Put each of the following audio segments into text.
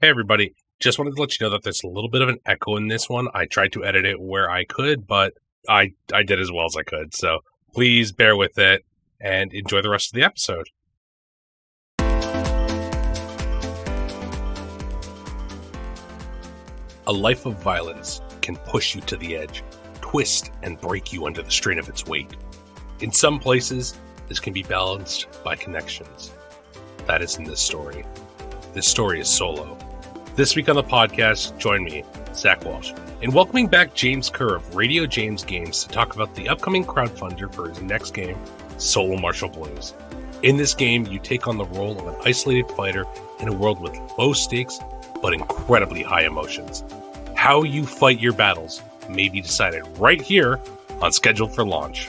Hey everybody, just wanted to let you know that there's a little bit of an echo in this one. I tried to edit it where I could, but I did as well as I could. So please bear with it and enjoy the rest of the episode. A life of violence can push you to the edge, twist and break you under the strain of its weight. In some places, this can be balanced by connections. That is in this story. This story is solo. This week on the podcast, join me, Zach Walsh, in welcoming back James Kerr of Radio James Games to talk about the upcoming crowdfunder for his next game, Solo Martial Blues. In this game, you take on the role of an isolated fighter in a world with low stakes but incredibly high emotions. How you fight your battles may be decided right here on Scheduled for Launch.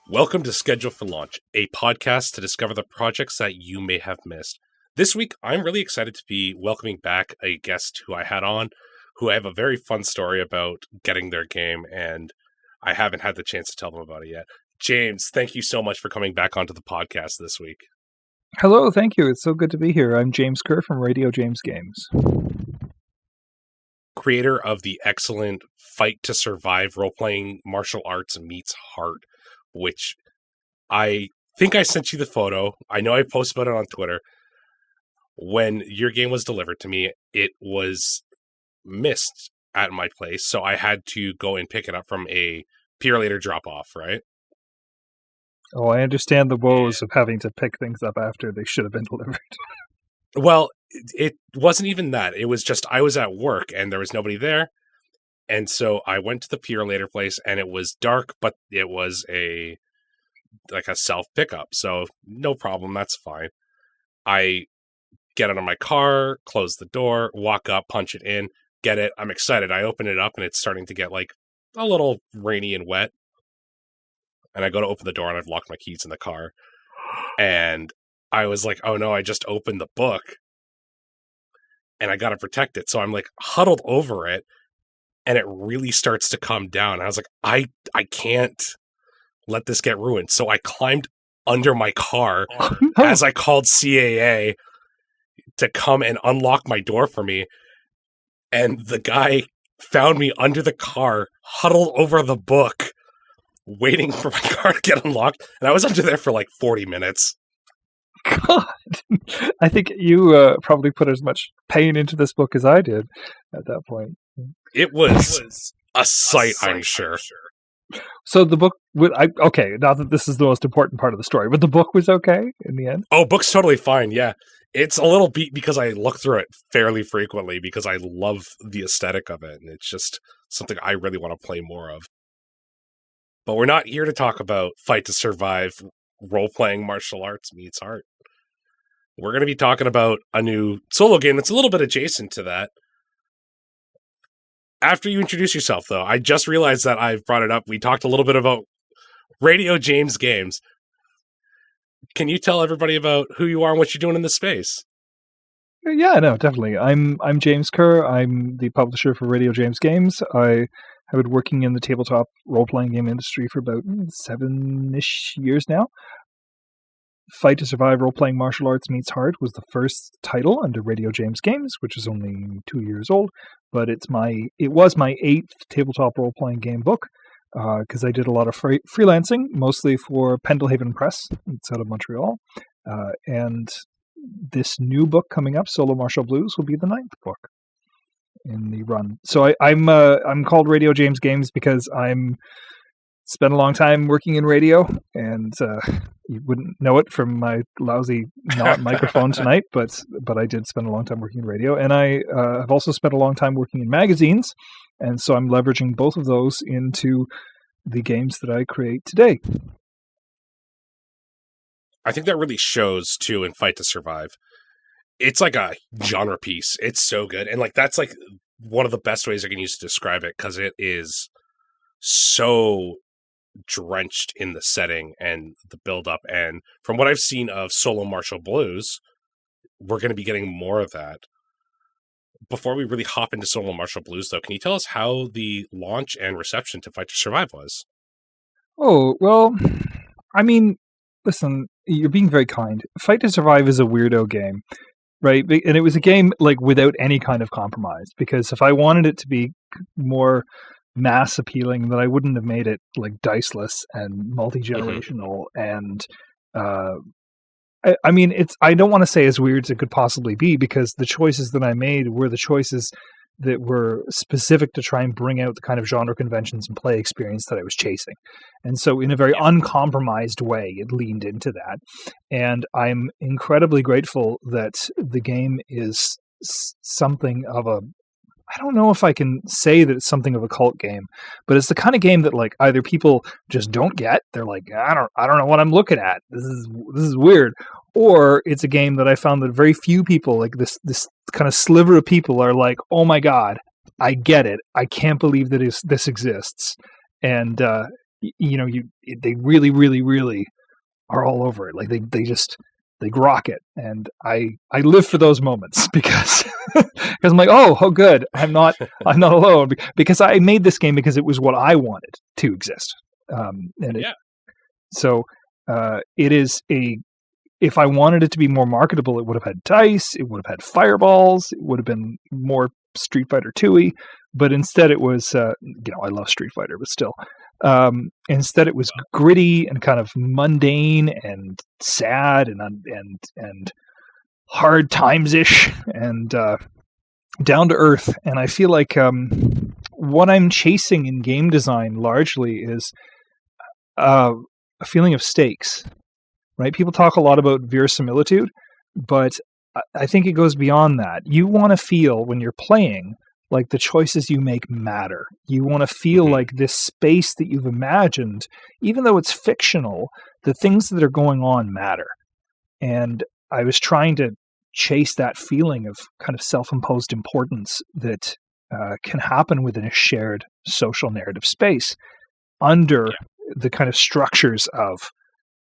Welcome to Schedule for Launch, a podcast to discover the projects that you may have missed. This week, I'm really excited to be welcoming back a guest who I had on, who I have a very fun story about getting their game, and I haven't had the chance to tell them about it yet. James, thank you so much for coming back onto the podcast this week. Hello, thank you. It's so good to be here. I'm James Kerr from Radio James Games. Creator of the excellent Fight to Survive role-playing martial arts meets heart, which I think I sent you the photo. I know I posted about it on Twitter. When your game was delivered to me, it was missed at my place, so I had to go and pick it up from a peer later drop-off, right? Oh, I understand the woes of having to pick things up after they should have been delivered. Well, it wasn't even that. It was just I was at work and there was nobody there. And so I went to the peer later place and it was dark, but it was a self pickup. So no problem. That's fine. I get out of my car, close the door, walk up, punch it in, get it. I'm excited. I open it up and it's starting to get like a little rainy and wet. And I go to open the door and I've locked my keys in the car. And I was like, oh no, I just opened the book and I got to protect it. So I'm like huddled over it. And it really starts to come down. I was like, I can't let this get ruined. So I climbed under my car as I called CAA to come and unlock my door for me. And the guy found me under the car, huddled over the book, waiting for my car to get unlocked. And I was under there for like 40 minutes. God, I think you probably put as much pain into this book as I did at that point. It was a sight, I'm sure. So the book, okay, not that this is the most important part of the story, but the book was okay in the end? Oh, book's totally fine, yeah. It's a little beat because I look through it fairly frequently because I love the aesthetic of it, and it's just something I really want to play more of. But we're not here to talk about Fight to Survive, role-playing martial arts meets art. We're going to be talking about a new solo game that's a little bit adjacent to that. After you introduce yourself, though, I just realized that I've brought it up. We talked a little bit about Radio James Games. Can you tell everybody about who you are and what you're doing in this space? Yeah, no, definitely. I'm James Kerr. I'm the publisher for Radio James Games. I have been working in the tabletop role-playing game industry for about 7-ish years now. Fight to Survive Role-Playing Martial Arts Meets Heart was the first title under Radio James Games, which is only 2 years old, but it was my 8th tabletop role-playing game book, because I did a lot of freelancing, mostly for Pendlehaven Press. It's out of Montreal. And this new book coming up, Solo Martial Blues, will be the 9th book in the run. So I'm called Radio James Games because I'm spent a long time working in radio, and you wouldn't know it from my lousy not microphone tonight, but I did spend a long time working in radio, and I have also spent a long time working in magazines, and so I'm leveraging both of those into the games that I create today. I think that really shows, too, in Fight to Survive. It's like a genre piece. It's so good, and like that's like one of the best ways I can use to describe it, because it is so drenched in the setting and the build-up, and from what I've seen of Solo Martial Blues, we're going to be getting more of that. before we really hop into Solo Martial Blues, though, can you tell us how the launch and reception to Fight to Survive was? Oh, well, I mean, listen, you're being very kind. Fight to Survive is a weirdo game, right? And it was a game like without any kind of compromise, because if I wanted it to be more mass appealing, then I wouldn't have made it like diceless and multi-generational. And I mean, I don't want to say as weird as it could possibly be, because the choices that I made were the choices that were specific to try and bring out the kind of genre conventions and play experience that I was chasing. And so in a very uncompromised way, it leaned into that. And I'm incredibly grateful that the game is something of a, I don't know if I can say that it's something of a cult game, but it's the kind of game that like either people just don't get, they're like, I don't know what I'm looking at. This is weird. Or it's a game that I found that very few people, like this kind of sliver of people, are like, oh my God, I get it. I can't believe that this exists. And they really, really, really are all over it. Like they grok it, and I live for those moments because I'm like, oh good, I'm not alone, because I made this game because it was what I wanted to exist. So it is if I wanted it to be more marketable, it would have had dice, it would have had fireballs, it would have been more Street Fighter 2-y, but instead it was, I love Street Fighter, but still, instead it was gritty and kind of mundane and sad and hard times-ish and down to earth. And I feel like what I'm chasing in game design largely is a feeling of stakes. Right? People talk a lot about verisimilitude, but I think it goes beyond that. You want to feel when you're playing like the choices you make matter. You want to feel like this space that you've imagined, even though it's fictional, the things that are going on matter. And I was trying to chase that feeling of kind of self-imposed importance that can happen within a shared social narrative space under the kind of structures of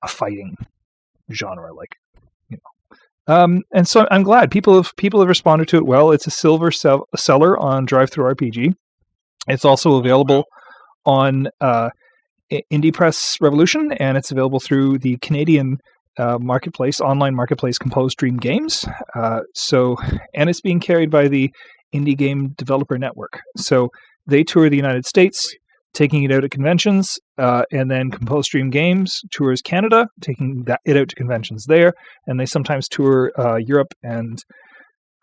a fighting genre, and so I'm glad people have responded to it well. It's a silver seller on Drive-Thru RPG. It's also available on Indie Press Revolution, and it's available through the Canadian online marketplace Composed Dream Games. And it's being carried by the Indie Game Developer Network. So they tour the United States, taking it out at conventions, and then Composed Dream Games tours Canada, taking it out to conventions there, and they sometimes tour Europe and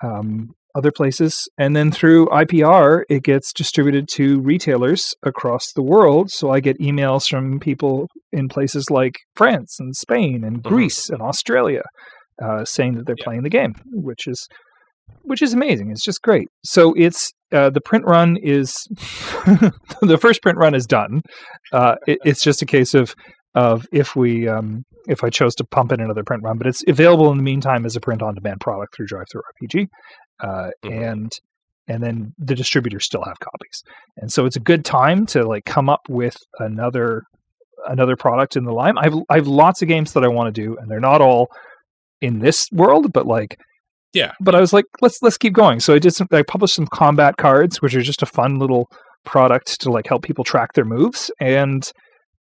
other places. And then through IPR, it gets distributed to retailers across the world. So I get emails from people in places like France and Spain and Greece and Australia saying that they're playing the game, which is amazing. It's just great. So it's the print run is the first print run is done. It's just a case of if I chose to pump in another print run, but it's available in the meantime as a print on demand product through Drive-Thru RPG, and then the distributors still have copies. And so it's a good time to like come up with another product in the line. I have lots of games that I want to do, and they're not all in this world, but like. Yeah, but I was like, let's keep going. So I published some combat cards, which are just a fun little product to like help people track their moves, and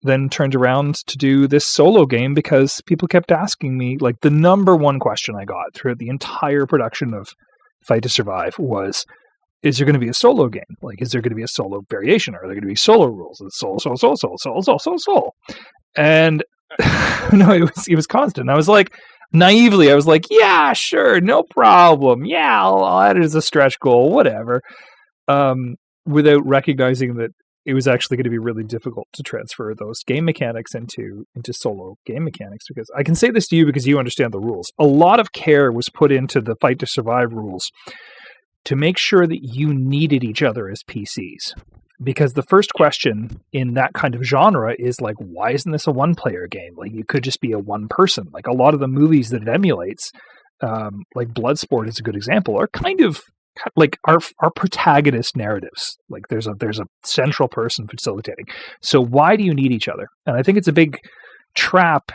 then turned around to do this solo game because people kept asking me, like the number one question I got throughout the entire production of Fight to Survive was, is there going to be a solo game? Like, is there going to be a solo variation? Are there going to be solo rules? It's solo. And no, it was constant. I was like, naively, I was like, yeah, sure, no problem. Yeah, I'll add it as a stretch goal, whatever. Without recognizing that it was actually going to be really difficult to transfer those game mechanics into solo game mechanics. Because I can say this to you because you understand the rules. A lot of care was put into the Fight to Survive rules to make sure that you needed each other as PCs. Because the first question in that kind of genre is like, why isn't this a one-player game? Like, you could just be a one person. Like a lot of the movies that it emulates, like Bloodsport is a good example, are kind of like our protagonist narratives. Like there's a central person facilitating. So why do you need each other? And I think it's a big trap,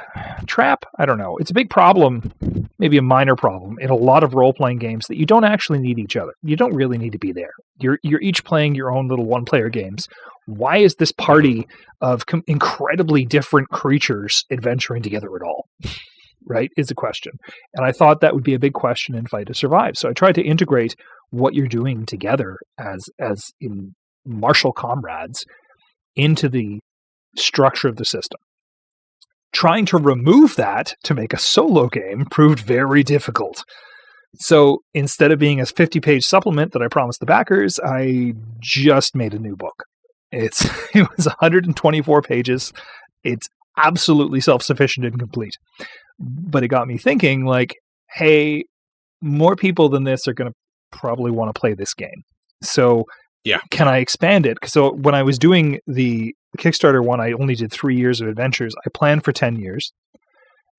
I don't know. It's a big problem, maybe a minor problem in a lot of role-playing games that you don't actually need each other. You don't really need to be there. You're each playing your own little one-player games. Why is this party of incredibly different creatures adventuring together at all? Right, is a question. And I thought that would be a big question in Fight to Survive. So I tried to integrate what you're doing together as in martial comrades into the structure of the system. Trying to remove that to make a solo game proved very difficult. So instead of being a 50-page supplement that I promised the backers, I just made a new book. It was 124 pages. It's absolutely self-sufficient and complete. But it got me thinking, like, hey, more people than this are going to probably want to play this game. So can I expand it? So when I was doing the Kickstarter one, I only did 3 years of adventures. I planned for 10 years.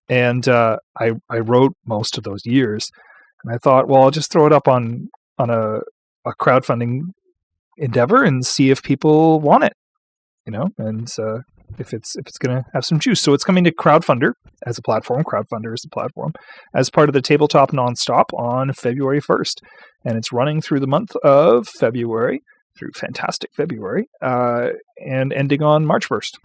And I wrote most of those years. And I thought, well, I'll just throw it up on a crowdfunding endeavor and see if people want it, and if it's going to have some juice. So it's coming to Crowdfunder as a platform. Crowdfunder is the platform as part of the Tabletop Nonstop on February 1st. And it's running through the month of February, through fantastic February, and ending on March 1st.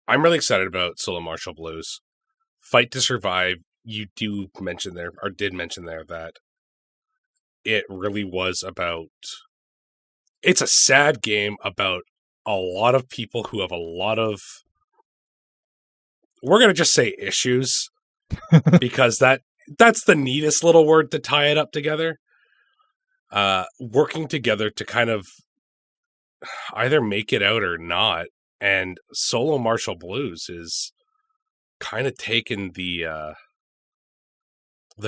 I'm really excited about Solo Martial Blues. Fight to Survive, you did mention there that it really was about... It's a sad game about a lot of people who have a lot of... We're going to just say issues, because that's the neatest little word to tie it up together. Working together to kind of either make it out or not. And Solo Martial Blues is kind of taking the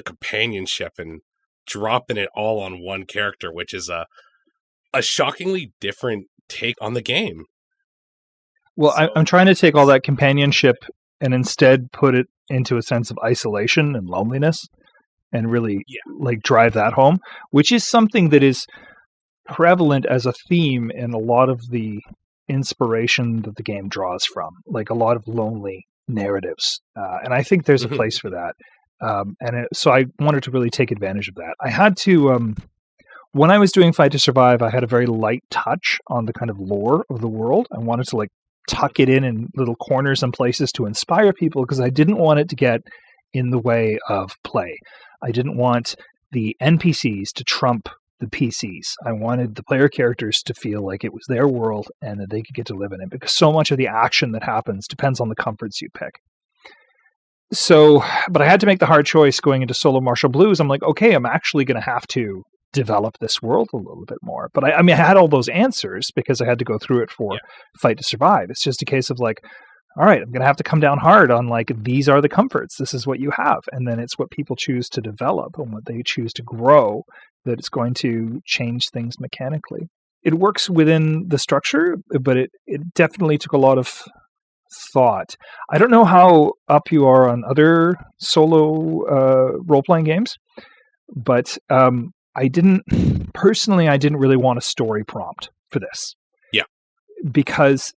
companionship and dropping it all on one character, which is a shockingly different take on the game. Well, so, I'm trying to take all that companionship and instead put it into a sense of isolation and loneliness, and really drive that home, which is something that is prevalent as a theme in a lot of the inspiration that the game draws from, like a lot of lonely narratives. And I think there's a place for that. So I wanted to really take advantage of that. I had to, when I was doing Fight to Survive, I had a very light touch on the kind of lore of the world. I wanted to tuck it in little corners and places to inspire people, because I didn't want it to get in the way of play. I didn't want the NPCs to trump the PCs. I wanted the player characters to feel like it was their world and that they could get to live in it, because so much of the action that happens depends on the comforts you pick. So, but I had to make the hard choice going into Solo Martial Blues. I'm like, okay, I'm actually going to have to develop this world a little bit more. But I had all those answers because I had to go through it for Fight to Survive. It's just a case of all right, I'm going to have to come down hard on these are the comforts. This is what you have. And then it's what people choose to develop and what they choose to grow that it's going to change things mechanically. It works within the structure, but it definitely took a lot of thought. I don't know how up you are on other solo role-playing games, but I didn't really want a story prompt for this. Yeah. Because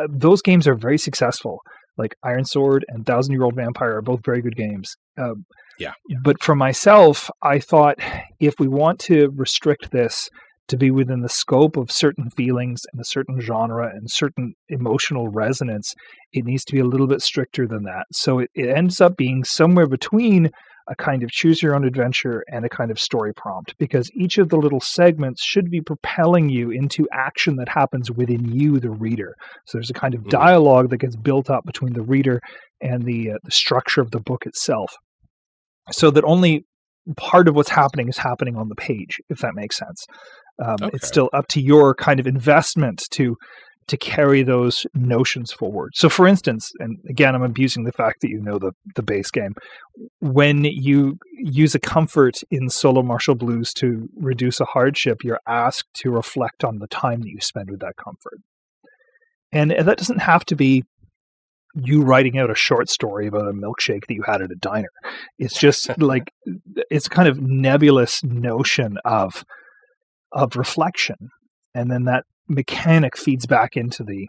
those games are very successful. Like Iron Sword and 1,000-Year-Old Vampire are both very good games. But for myself, I thought if we want to restrict this to be within the scope of certain feelings and a certain genre and certain emotional resonance, it needs to be a little bit stricter than that. So it ends up being somewhere between a kind of choose your own adventure and a kind of story prompt, because each of the little segments should be propelling you into action that happens within you, the reader. So there's a kind of dialogue that gets built up between the reader and the structure of the book itself, so that only part of what's happening is happening on the page, if that makes sense. It's still up to your kind of investment to carry those notions forward. So for instance, and again, I'm abusing the fact that you know the base game, when you use a comfort in Solo Martial Blues to reduce a hardship, you're asked to reflect on the time that you spend with that comfort. And that doesn't have to be you writing out a short story about a milkshake that you had at a diner. It's just it's kind of nebulous notion of reflection. And then that mechanic feeds back into the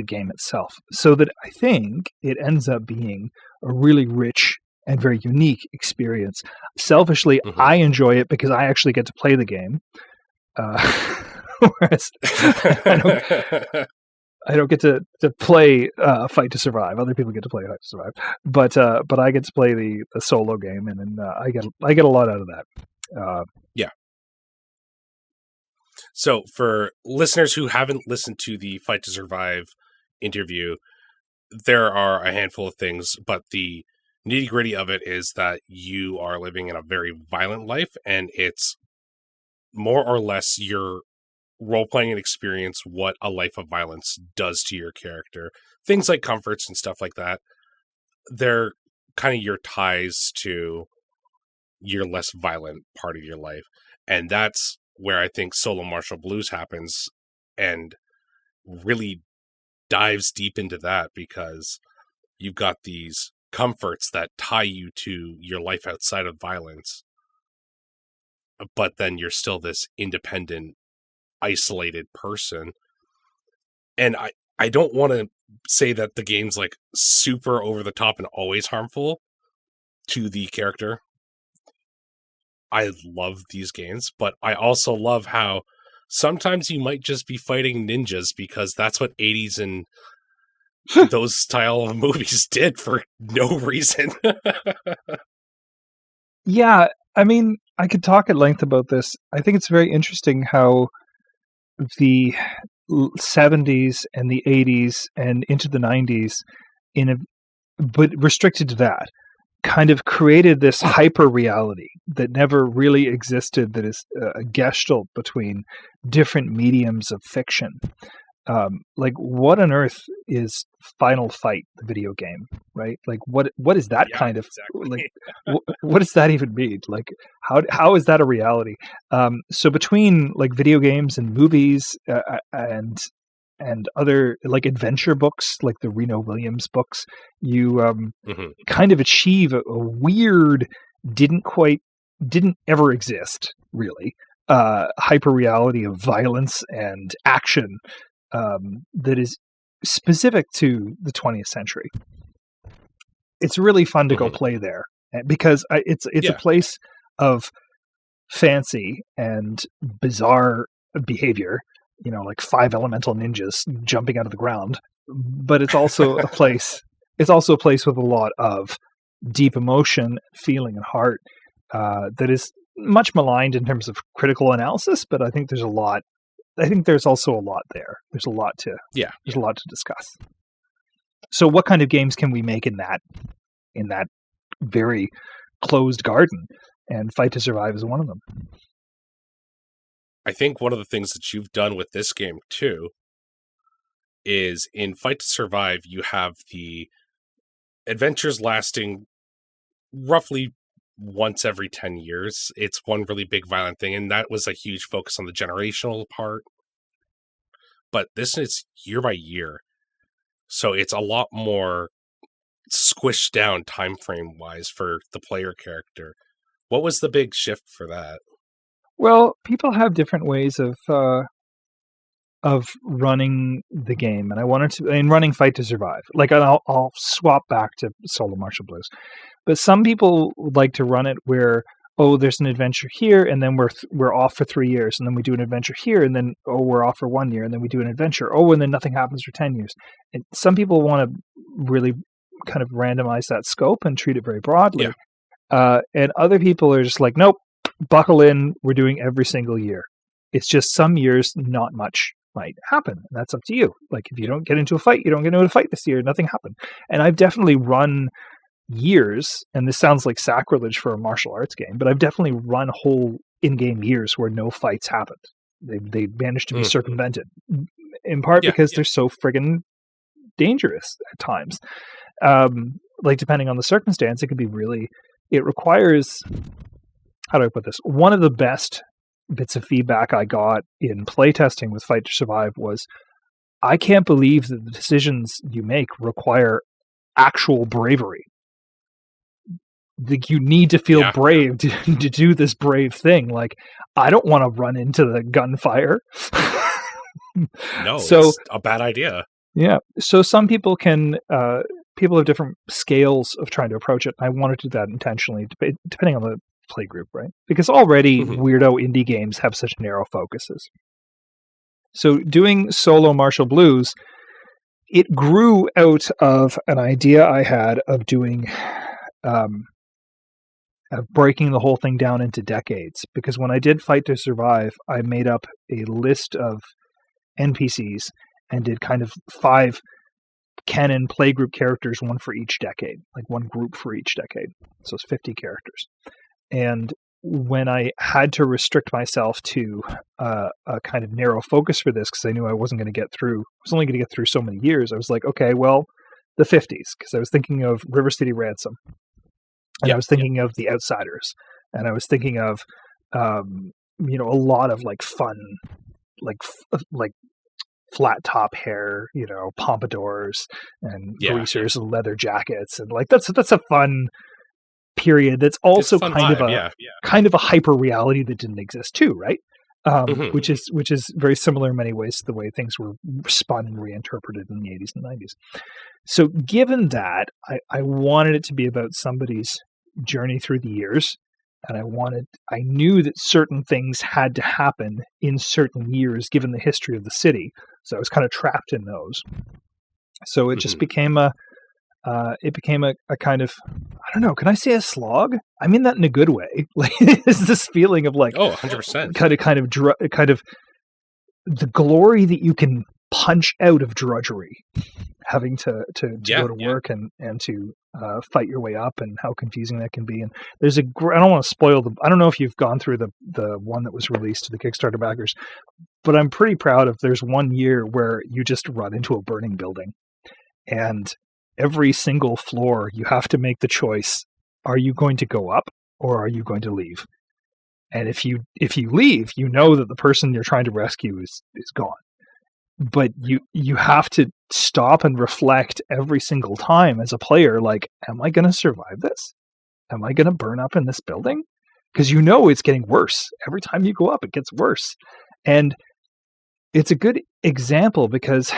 game itself, so that I think it ends up being a really rich and very unique experience. Selfishly, I enjoy it because I actually get to play the game. Whereas I don't get to play Fight to Survive. Other people get to play Fight to Survive, but I get to play the solo game, and I get a lot out of that. Yeah. So for listeners who haven't listened to the Fight to Survive interview, there are a handful of things, but the nitty gritty of it is that you are living in a very violent life, and it's more or less your role-playing experience what a life of violence does to your character. Things like comforts and stuff like that, they're kind of your ties to your less violent part of your life. And that's where I think Solo Martial Blues happens and really dives deep into that, because you've got these comforts that tie you to your life outside of violence, but then you're still this independent, isolated person. And I don't want to say that the game's like super over the top and always harmful to the character. I love these games, but I also love how sometimes you might just be fighting ninjas because that's what 80s and those style of movies did for no reason. Yeah, I mean, I could talk at length about this. I think it's very interesting how the 70s and the 80s and into the 90s, but restricted to that, kind of created this hyper reality that never really existed, that is a gestalt between different mediums of fiction. Like, what on earth is Final Fight, the video game, right? Like, what is that kind of, exactly. Like, what does that even mean? Like, how is that a reality? So between like video games and movies and other like adventure books, like the Reno Williams books, you kind of achieve a weird, didn't ever exist really, hyper reality of violence and action. That is specific to the 20th century. It's really fun to go play there because it's a place of fancy and bizarre behavior, you know, like 5 elemental ninjas jumping out of the ground. But it's also a place. It's also a place with a lot of deep emotion, feeling, and heart that is much maligned in terms of critical analysis. But I think there's a lot. I think there's also a lot there. There's a lot to There's a lot to discuss. So, what kind of games can we make in that very closed garden? And Fight to Survive is one of them. I think one of the things that you've done with this game too is in Fight to Survive, you have the adventures lasting roughly once every 10 years. It's one really big violent thing, and that was a huge focus on the generational part. But this is year by year, so it's a lot more squished down time frame wise for the player character. What was the big shift for that? Well, people have different ways of running the game, and I wanted to in running Fight to Survive. Like, I'll swap back to Solo Martial Blues, but some people like to run it where, oh, there's an adventure here, and then we're off for 3 years, and then we do an adventure here, and then, oh, we're off for 1 year, and then we do an adventure, oh, and then nothing happens for 10 years. And some people want to really kind of randomize that scope and treat it very broadly. And other people are just like, nope, buckle in, we're doing every single year. It's just some years not much might happen. That's up to you. Like, if you don't get into a fight, you don't get into a fight this year, nothing happened. And I've definitely run years, and this sounds like sacrilege for a martial arts game, but I've definitely run whole in-game years where no fights happened. They managed to be circumvented, in part because they're so friggin' dangerous at times. Like, depending on the circumstance, it could be really, it requires, how do I put this? One of the best bits of feedback I got in playtesting with Fight to Survive was, I can't believe that the decisions you make require actual bravery. Like, you need to feel brave to do this brave thing. Like, I don't want to run into the gunfire. No, So it's a bad idea. yeah, so some people can people have different scales of trying to approach it. I wanted to do that intentionally, depending on the play group, right? Because already Mhm. weirdo indie games have such narrow focuses. So doing solo Martial Blues, it grew out of an idea I had of doing um, of breaking the whole thing down into decades. Because when I did Fight to Survive, I made up a list of NPCs and did kind of 5 canon playgroup characters, one for each decade, like one group for each decade. So it's 50 characters. And when I had to restrict myself to a kind of narrow focus for this, because I knew I wasn't going to get through, I was only going to get through so many years, I was like, okay, well, the 50s, because I was thinking of River City Ransom, and I was thinking of The Outsiders, and I was thinking of, a lot of like fun, like flat top hair, pompadours and greasers and leather jackets, and like that's a fun period. That's also kind of a hyper reality that didn't exist too, right? Which is very similar in many ways to the way things were spun and reinterpreted in the 80s and 90s. So given that, I wanted it to be about somebody's journey through the years, and I knew that certain things had to happen in certain years given the history of the city. So I was kind of trapped in those. So it just became a kind of, I don't know, can I say a slog? I mean that in a good way. Like it's this feeling of like 100%. kind of the glory that you can punch out of drudgery, having to go to work and to fight your way up, and how confusing that can be. And there's I don't want to spoil I don't know if you've gone through the one that was released to the Kickstarter backers, but I'm pretty proud of, there's one year where you just run into a burning building, and every single floor you have to make the choice: are you going to go up or are you going to leave? And if you leave, you know that the person you're trying to rescue is gone. But you have to stop and reflect every single time as a player, like, am I going to survive this? Am I going to burn up in this building? Because it's getting worse. Every time you go up, it gets worse. And it's a good example because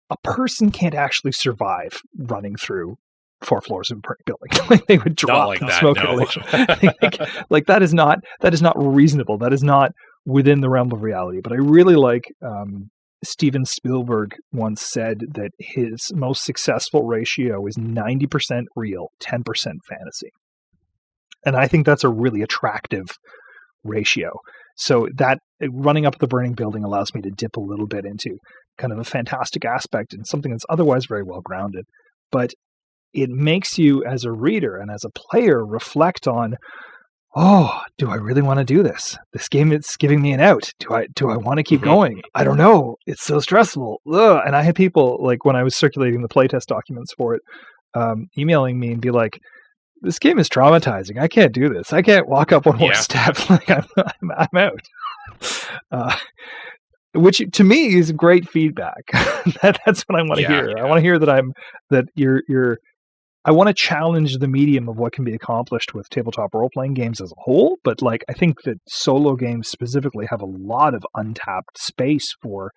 a person can't actually survive running through 4 floors of a burning building. Like they would drop like and that, smoke no. like that is not reasonable. That is not within the realm of reality. But I really like Steven Spielberg once said that his most successful ratio is 90% real, 10% fantasy. And I think that's a really attractive ratio. So that running up the burning building allows me to dip a little bit into kind of a fantastic aspect and something that's otherwise very well grounded. But it makes you as a reader and as a player reflect on, oh, do I really want to do this? This game is giving me an out. Do I want to keep going? I don't know. It's so stressful. Ugh. And I had people, like when I was circulating the playtest documents for it, emailing me and be like, this game is traumatizing. I can't do this. I can't walk up one more step. Like I'm out. Which to me is great feedback. That's what I want to hear. I want to hear that you're I want to challenge the medium of what can be accomplished with tabletop role-playing games as a whole, but like I think that solo games specifically have a lot of untapped space for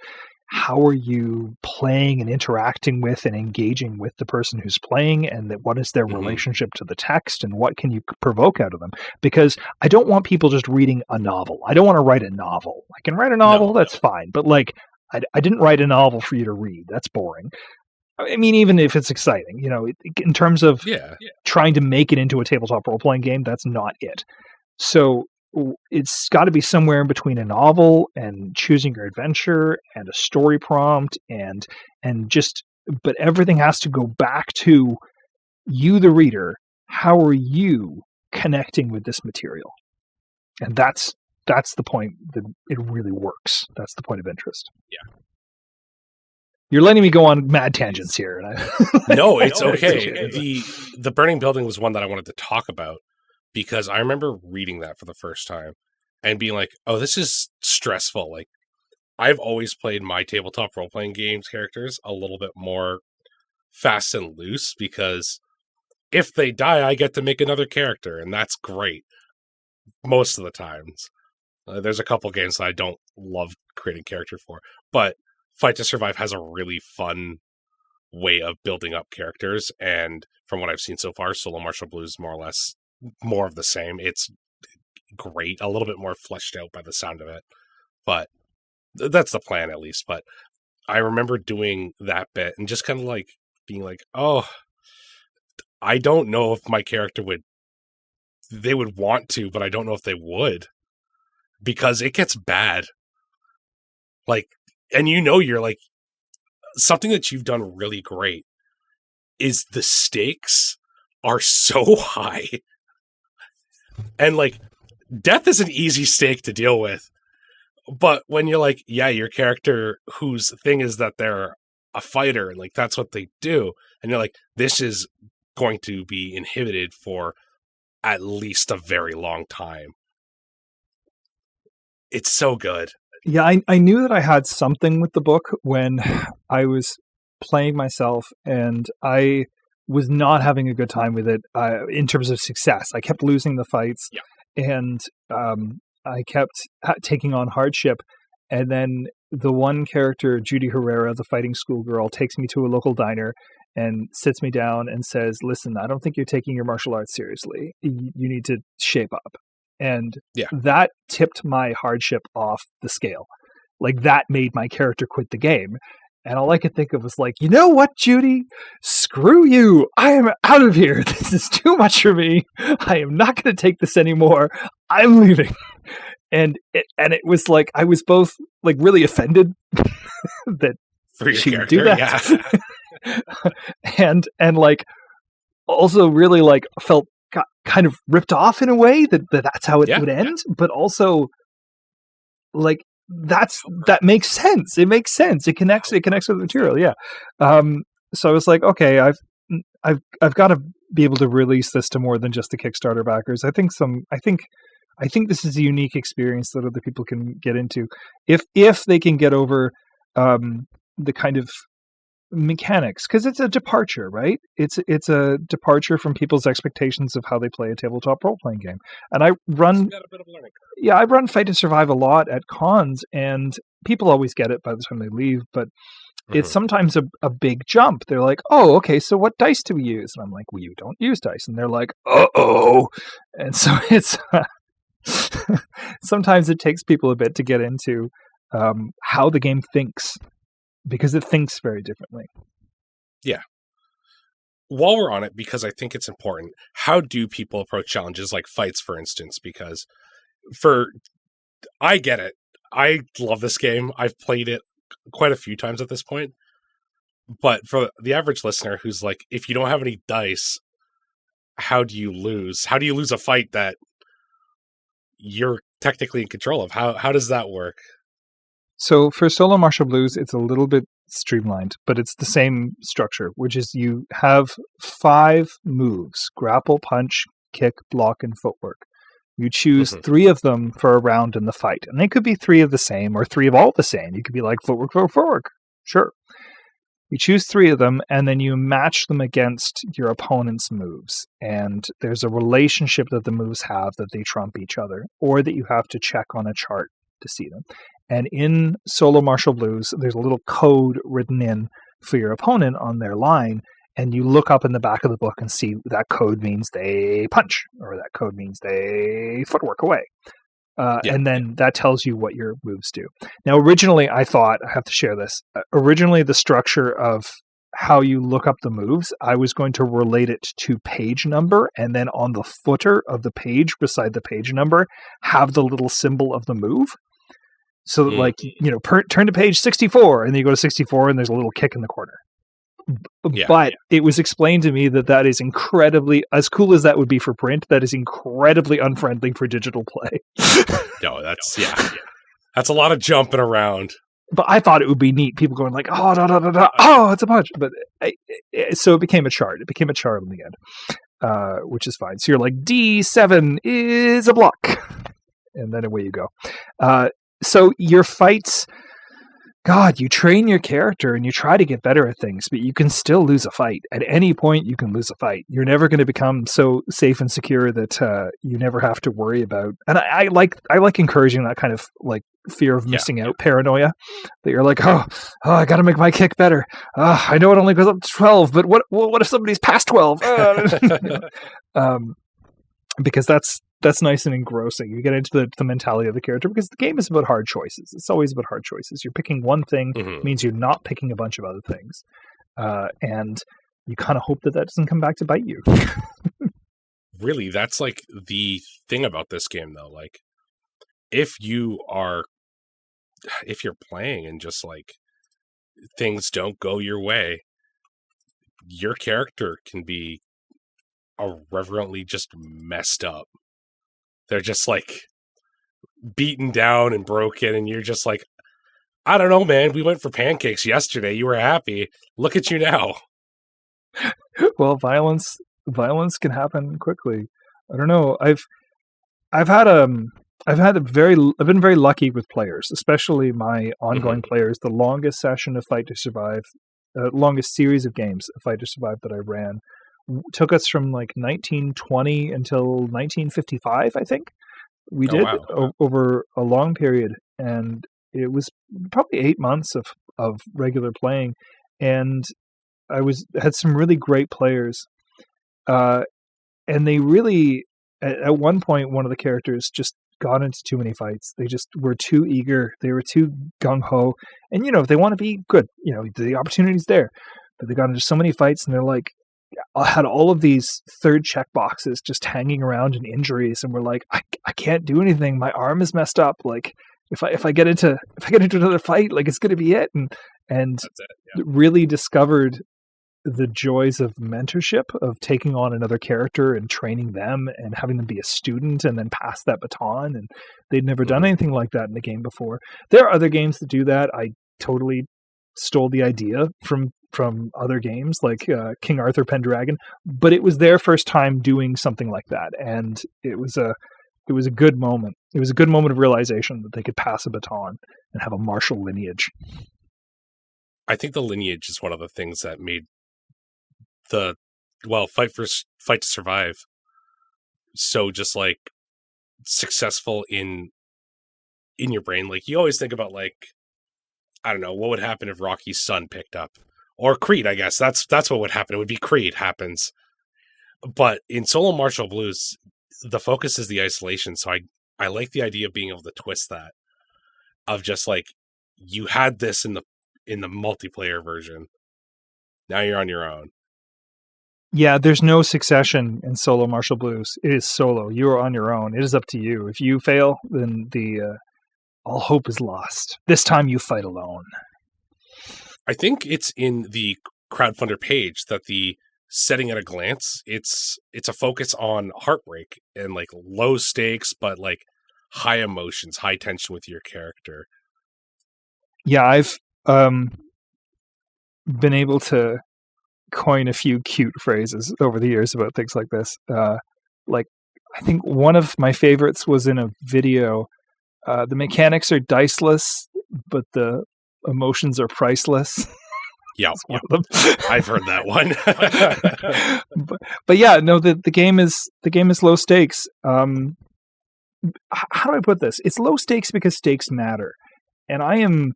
how are you playing and interacting with and engaging with the person who's playing, and that what is their relationship to the text, and what can you provoke out of them? Because I don't want people just reading a novel. I don't want to write a novel. I can write a novel, that's fine, but like I didn't write a novel for you to read. That's boring. I mean, even if it's exciting, in terms of trying to make it into a tabletop role-playing game, that's not it. So it's got to be somewhere in between a novel and choosing your adventure and a story prompt but everything has to go back to you, the reader. How are you connecting with this material? And that's the point that it really works. That's the point of interest. Yeah. You're letting me go on mad tangents here. No, it's okay. The burning building was one that I wanted to talk about because I remember reading that for the first time and being like, oh, this is stressful. Like, I've always played my tabletop role-playing games characters a little bit more fast and loose because if they die, I get to make another character, and that's great most of the times. There's a couple games that I don't love creating character for, but Fight to Survive has a really fun way of building up characters, and from what I've seen so far, Solo Martial Blues more or less more of the same. It's great, a little bit more fleshed out by the sound of it, but that's the plan at least. But I remember doing that bit and just kind of like being like, oh, I don't know if my character would want to, but I don't know if they would, because it gets bad. Like, and you're like, something that you've done really great is the stakes are so high. And like, death is an easy stake to deal with. But when you're like, yeah, your character whose thing is that they're a fighter, and like that's what they do, and you're like, this is going to be inhibited for at least a very long time. It's so good. Yeah, I knew that I had something with the book when I was playing myself, and I was not having a good time with it in terms of success. I kept losing the fights, and I kept taking on hardship. And then the one character, Judy Herrera, the fighting schoolgirl, takes me to a local diner and sits me down and says, listen, I don't think you're taking your martial arts seriously. You need to shape up. And that tipped my hardship off the scale. Like, that made my character quit the game. And all I could think of was like, you know what, Judy? Screw you. I am out of here. This is too much for me. I am not going to take this anymore. I'm leaving. And it was like, I was both like really offended that she would do that. Yeah. and like also really like felt kind of ripped off in a way that's how it would end. But also like, that makes sense. It makes sense. It connects with the material. Yeah. So I was like, okay, I've got to be able to release this to more than just the Kickstarter backers. I think this is a unique experience that other people can get into if they can get over the kind of mechanics, because it's a departure, right? It's a departure from people's expectations of how they play a tabletop role-playing game. And I run Fight to Survive a lot at cons, and people always get it by the time they leave, but it's sometimes a big jump. They're like, oh, okay, so what dice do we use? And I'm like, well, you don't use dice. And they're like, uh-oh. And so it's sometimes it takes people a bit to get into how the game thinks, because it thinks very differently. Yeah. While we're on it, because I think it's important, how do people approach challenges like fights, for instance? Because I get it. I love this game. I've played it quite a few times at this point. But for the average listener who's like, if you don't have any dice, how do you lose? How do you lose a fight that you're technically in control of? How does that work? So for Solo Martial Blues, it's a little bit streamlined, but it's the same structure, which is you have 5 moves: grapple, punch, kick, block, and footwork. You choose 3 of them for a round in the fight. And they could be 3 of the same or 3 of all the same. You could be like footwork, footwork, footwork. Sure. You choose 3 of them, and then you match them against your opponent's moves. And there's a relationship that the moves have that they trump each other, or that you have to check on a chart to see them. And in Solo Martial Blues, there's a little code written in for your opponent on their line, and you look up in the back of the book and see that code means they punch, or that code means they footwork away. And then that tells you what your moves do. Now, originally, I thought, I have to share this, originally the structure of how you look up the moves, I was going to relate it to page number, and then on the footer of the page, beside the page number, have the little symbol of the move. So that, like, turn to page 64, and then you go to 64, and there's a little kick in the corner. But it was explained to me that is incredibly, as cool as that would be for print, that is incredibly unfriendly for digital play. No, that's a lot of jumping around. But I thought it would be neat. People going like, oh, oh, it's a punch. But so it became a chart. It became a chart in the end, which is fine. So you're like, D7 is a block. And then away you go. So your fights, God, you train your character and you try to get better at things, but you can still lose a fight. At any point, you can lose a fight. You're never going to become so safe and secure that you never have to worry about. And I like encouraging that kind of like fear of missing out paranoia. That you're like, oh, I got to make my kick better. I know it only goes up to 12, but what if somebody's past 12? Because that's nice and engrossing. You get into the mentality of the character because the game is about hard choices. It's always about hard choices. You're picking one thing means you're not picking a bunch of other things. And you kind of hope that doesn't come back to bite you. Really, that's like the thing about this game though. Like if you're playing and just like things don't go your way, your character can be irreverently just messed up. They're just like beaten down and broken, and you're just like, I don't know, man. We went for pancakes yesterday. You were happy. Look at you now. Well, violence can happen quickly. I don't know. I've been very lucky with players, especially my ongoing players. The longest session of Fight to Survive, longest series of games of Fight to Survive that I ran took us from like 1920 until 1955, I think. We did over a long period, and it was probably 8 months of regular playing, and I had some really great players, and they really at one point one of the characters just got into too many fights. They just were too eager. They were too gung-ho, and they want to be good. The opportunity's there, but they got into so many fights, and they're like, I had all of these third check boxes just hanging around in injuries, and we're like, I can't do anything. My arm is messed up. Like if I get into another fight, like it's going to be it. And really discovered the joys of mentorship, of taking on another character and training them and having them be a student and then pass that baton. And they'd never done anything like that in the game before. There are other games that do that. I totally stole the idea from other games like King Arthur Pendragon, but it was their first time doing something like that, and it was a good moment. It was a good moment of realization that they could pass a baton and have a martial lineage. I think the lineage is one of the things that made the Fight to Survive so just like successful in your brain. Like you always think about like, I don't know, what would happen if Rocky's son picked up? Or Creed, I guess. That's what would happen. It would be Creed happens. But in Solo Martial Blues, the focus is the isolation. So I like the idea of being able to twist that. Of just like, you had this in the multiplayer version. Now you're on your own. Yeah, there's no succession in Solo Martial Blues. It is solo. You are on your own. It is up to you. If you fail, then all hope is lost. This time you fight alone. I think it's in the crowdfunder page that the setting at a glance, it's a focus on heartbreak and like low stakes, but like high emotions, high tension with your character. Yeah, I've been able to coin a few cute phrases over the years about things like this. Like I think one of my favorites was in a video. The mechanics are diceless, but the emotions are priceless. Yeah, I've heard that one. but yeah, no, the game is low stakes. How do I put this? It's low stakes because stakes matter, and I'm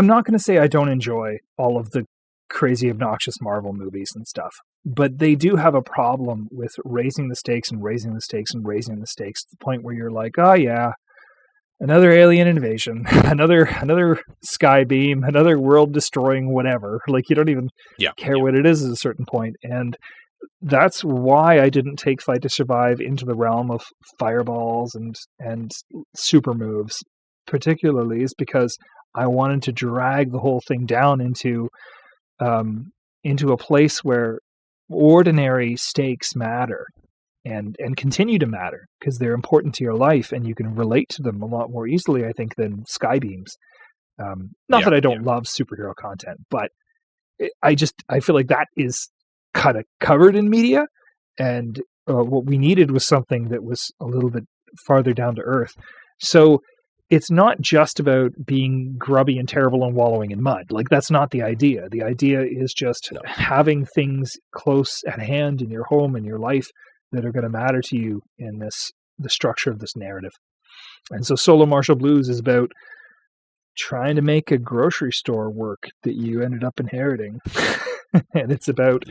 not going to say I don't enjoy all of the crazy, obnoxious Marvel movies and stuff, but they do have a problem with raising the stakes and raising the stakes and raising the stakes to the point where you're like, oh yeah, another alien invasion, another sky beam, another world destroying whatever. Like you don't even care what it is at a certain point. And that's why I didn't take Fight to Survive into the realm of fireballs and super moves, particularly, is because I wanted to drag the whole thing down into a place where ordinary stakes matter and continue to matter because they're important to your life and you can relate to them a lot more easily, I think, than sky beams. Not that I don't love superhero content, but I feel like that is kind of covered in media, and what we needed was something that was a little bit farther down to earth. So it's not just about being grubby and terrible and wallowing in mud. Like, that's not the idea. The idea is just having things close at hand in your home and your life that are going to matter to you in the structure of this narrative. And so Solo Martial Blues is about trying to make a grocery store work that you ended up inheriting. And it's about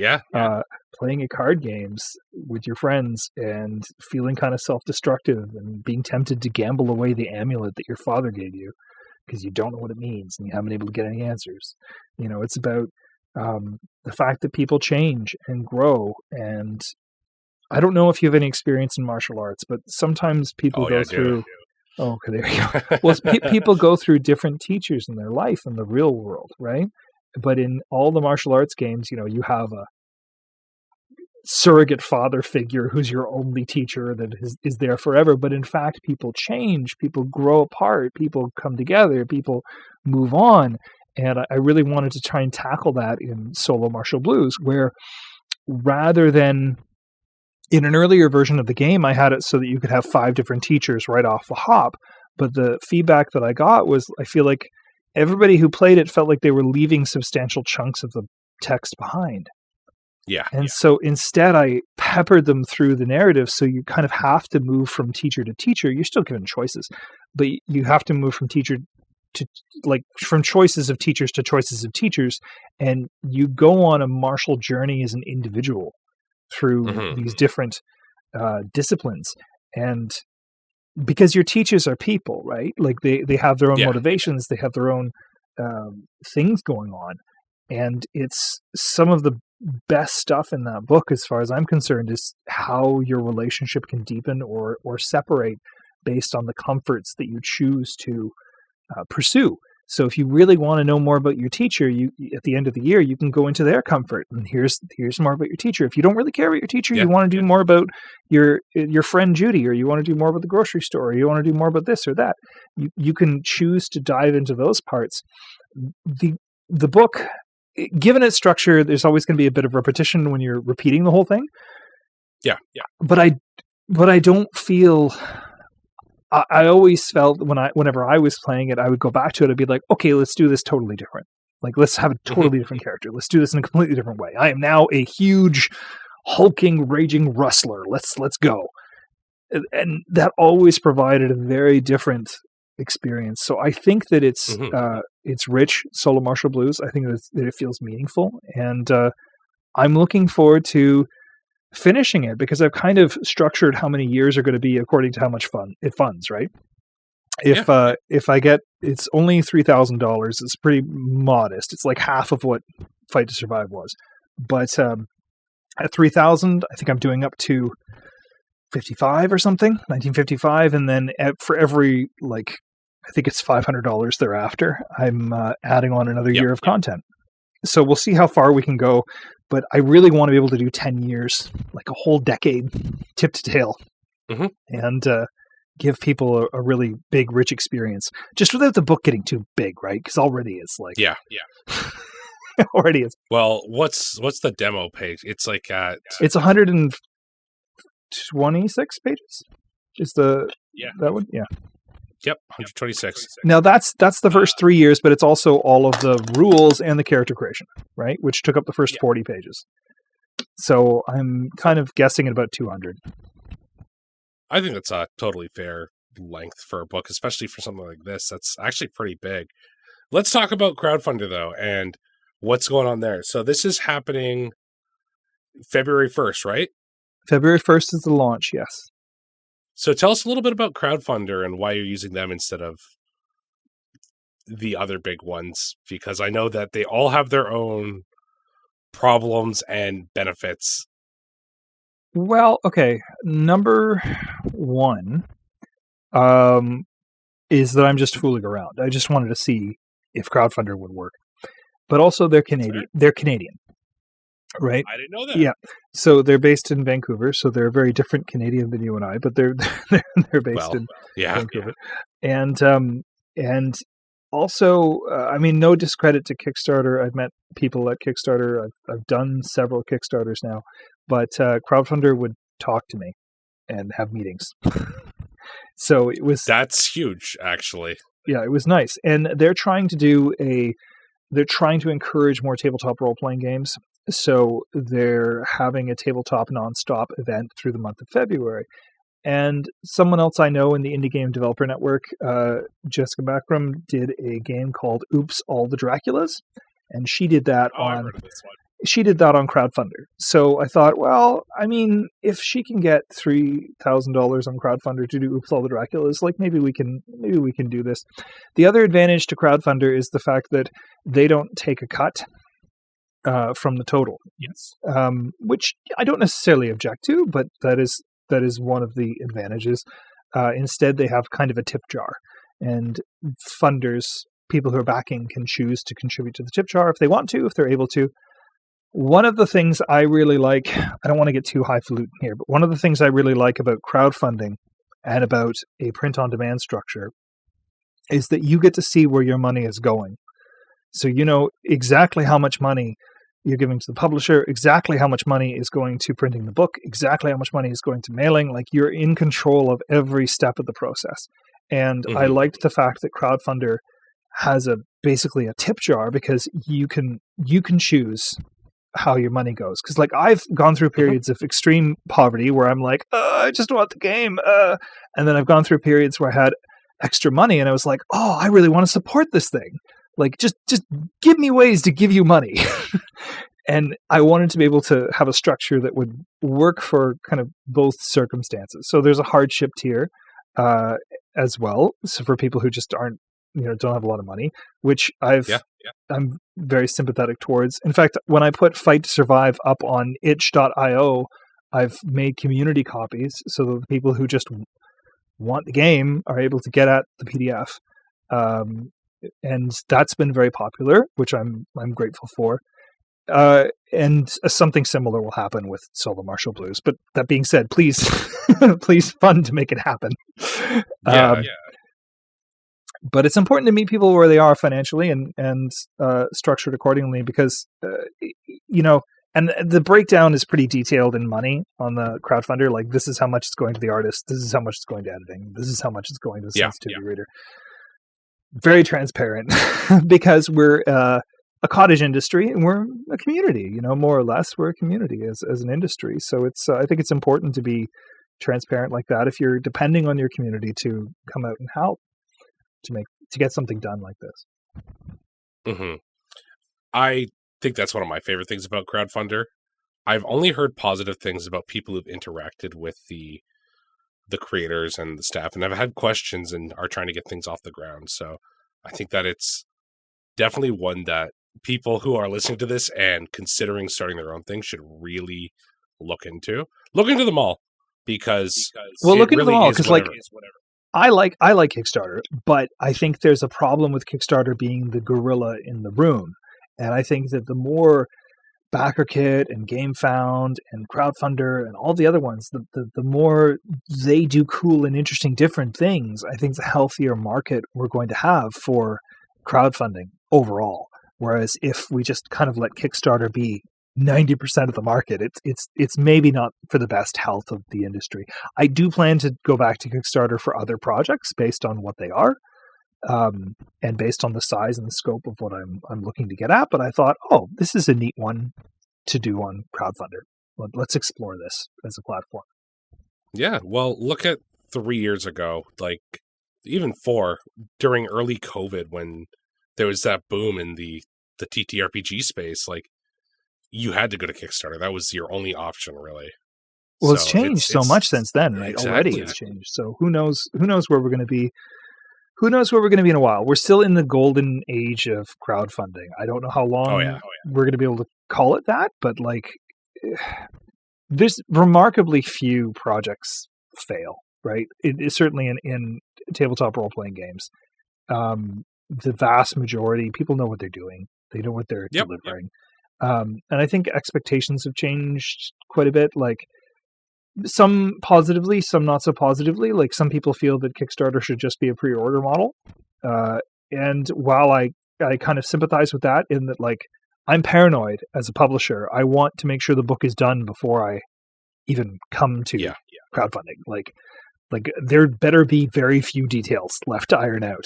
playing at card games with your friends and feeling kind of self-destructive and being tempted to gamble away the amulet that your father gave you because you don't know what it means and you haven't been able to get any answers. You know, it's about the fact that people change and grow. And I don't know if you have any experience in martial arts, but sometimes people go through... Oh, okay, there you go. Well, people go through different teachers in their life in the real world, right? But in all the martial arts games, you know, you have a surrogate father figure who's your only teacher that is there forever. But in fact, people change, people grow apart, people come together, people move on. And I really wanted to try and tackle that in Solo Martial Blues, where rather than... In an earlier version of the game, I had it so that you could have 5 different teachers right off the hop. But the feedback that I got was, I feel like everybody who played it felt like they were leaving substantial chunks of the text behind. Yeah. And so instead, I peppered them through the narrative. So you kind of have to move from teacher to teacher. You're still given choices, but you have to move from teacher to, like, from choices of teachers to choices of teachers. And you go on a martial journey as an individual through these different disciplines. And because your teachers are people, right? Like they have their own motivations, they have their own things going on. And it's some of the best stuff in that book, as far as I'm concerned, is how your relationship can deepen or separate based on the comforts that you choose to pursue. So if you really want to know more about your teacher, you at the end of the year, you can go into their comfort and here's more about your teacher. If you don't really care about your teacher, you want to do more about your friend Judy, or you want to do more about the grocery store, or you want to do more about this or that. You can choose to dive into those parts. The book, given its structure, there's always going to be a bit of repetition when you're repeating the whole thing. Yeah. But I don't feel... I always felt whenever I was playing it, I would go back to it and be like, okay, let's do this totally different. Like, let's have a totally different character. Let's do this in a completely different way. I am now a huge, hulking, raging rustler. Let's go. And that always provided a very different experience. So I think that it's rich, Solo Martial Blues. I think that it feels meaningful. And I'm looking forward to finishing it, because I've kind of structured how many years are going to be according to how much fun it funds, right? If I get, it's only $3,000, it's pretty modest. It's like half of what Fight to Survive was. But at 3,000, I think I'm doing up to 55 or something, 1955, and then for every, like, I think it's $500 thereafter, I'm adding on another year of content. So we'll see how far we can go, but I really want to be able to do 10 years, like a whole decade, tip to tail, and give people a really big, rich experience, just without the book getting too big, right? Because already it's like... Yeah. Already is. Well, what's the demo page? It's like... It's 126 pages? Just that one? Yeah. Yep, 126. Now that's the first 3 years, but it's also all of the rules and the character creation, right? Which took up the first 40 pages. So I'm kind of guessing at about 200. I think that's a totally fair length for a book, especially for something like this. That's actually pretty big. Let's talk about Crowdfunder, though, and what's going on there. So this is happening February 1st, right? February 1st is the launch, yes. So tell us a little bit about Crowdfunder and why you're using them instead of the other big ones, because I know that they all have their own problems and benefits. Well, okay. Number one is that I'm just fooling around. I just wanted to see if Crowdfunder would work. But also they're Canadian. They're Canadian. Right? I didn't know that. Yeah. So they're based in Vancouver, so they're very different Canadian than you and I, but they're based in Vancouver. Yeah. And also, I mean, no discredit to Kickstarter. I've met people at Kickstarter. I've done several Kickstarters now, but Crowdfunder would talk to me and have meetings. So it was That's huge, actually. yeah, it was nice. And they're trying to encourage more tabletop role-playing games. So they're having a tabletop nonstop event through the month of February. And someone else I know in the Indie Game Developer Network, Jessica Backram, did a game called Oops, All the Draculas. And she did that on Crowdfunder. So I thought, well, I mean, if she can get $3,000 on Crowdfunder to do Oops, All the Draculas, like maybe we can do this. The other advantage to Crowdfunder is the fact that they don't take a cut from the total. Yes. Which I don't necessarily object to, but that is one of the advantages. Instead, they have kind of a tip jar, and funders, people who are backing, can choose to contribute to the tip jar if they want to, if they're able to. One of the things I really like, I don't want to get too highfalutin here, but one of the things I really like about crowdfunding and about a print-on-demand structure is that you get to see where your money is going. So you know exactly how much money you're giving to the publisher, exactly how much money is going to printing the book, exactly how much money is going to mailing. Like, you're in control of every step of the process. And I liked the fact that Crowdfunder has basically a tip jar, because you can choose how your money goes. Because like, I've gone through periods of extreme poverty where I'm like, I just want the game. And then I've gone through periods where I had extra money and I was like, oh, I really want to support this thing. Like, just give me ways to give you money. And I wanted to be able to have a structure that would work for kind of both circumstances. So there's a hardship tier as well. So for people who just aren't, don't have a lot of money, which I'm very sympathetic towards. In fact, when I put Fight to Survive up on itch.io, I've made community copies so that the people who just want the game are able to get at the PDF. And that's been very popular, which I'm grateful for. And something similar will happen with Solo Martial Blues. But that being said, please, please fund to make it happen. But it's important to meet people where they are financially and structured accordingly, because, and the breakdown is pretty detailed in money on the crowdfunder. Like, this is how much it's going to the artist. This is how much it's going to editing. This is how much it's going to the sensitivity reader. Very transparent, because we're a cottage industry and we're a community, more or less. We're a community as an industry. So it's I think it's important to be transparent like that if you're depending on your community to come out and help to get something done like this. Mm-hmm. I think that's one of my favorite things about Crowdfunder. I've only heard positive things about people who've interacted with the creators and the staff, and I've had questions and are trying to get things off the ground. So I think that it's definitely one that people who are listening to this and considering starting their own thing should really look into them all, because look into them all, because like, I like Kickstarter, but I think there's a problem with Kickstarter being the gorilla in the room. And I think that the more BackerKit and GameFound and Crowdfunder and all the other ones, the more they do cool and interesting different things, I think the healthier market we're going to have for crowdfunding overall. Whereas if we just kind of let Kickstarter be 90% of the market, it's maybe not for the best health of the industry. I do plan to go back to Kickstarter for other projects based on what they are, and based on the size and the scope of what I'm looking to get at. But I thought, this is a neat one to do on Crowdfunder. Let's explore this as a platform. Yeah, well, look at 3 years ago, like even 4, during early COVID, when there was that boom in the TTRPG space. Like, you had to go to Kickstarter. That was your only option, really. Well, it's changed so much since then, right? Exactly. Already it's changed. So who knows where we're going to be? Who knows where we're going to be in a while? We're still in the golden age of crowdfunding. I don't know how long we're going to be able to call it that, but like, there's remarkably few projects fail, right? It is certainly in tabletop role-playing games. The vast majority, people know what they're doing. They know what they're delivering. And I think expectations have changed quite a bit. Like, some positively, some not so positively. Like, some people feel that Kickstarter should just be a pre-order model. And while I kind of sympathize with that, in that, like, I'm paranoid as a publisher. I want to make sure the book is done before I even come to crowdfunding. Like, Like, there better be very few details left to iron out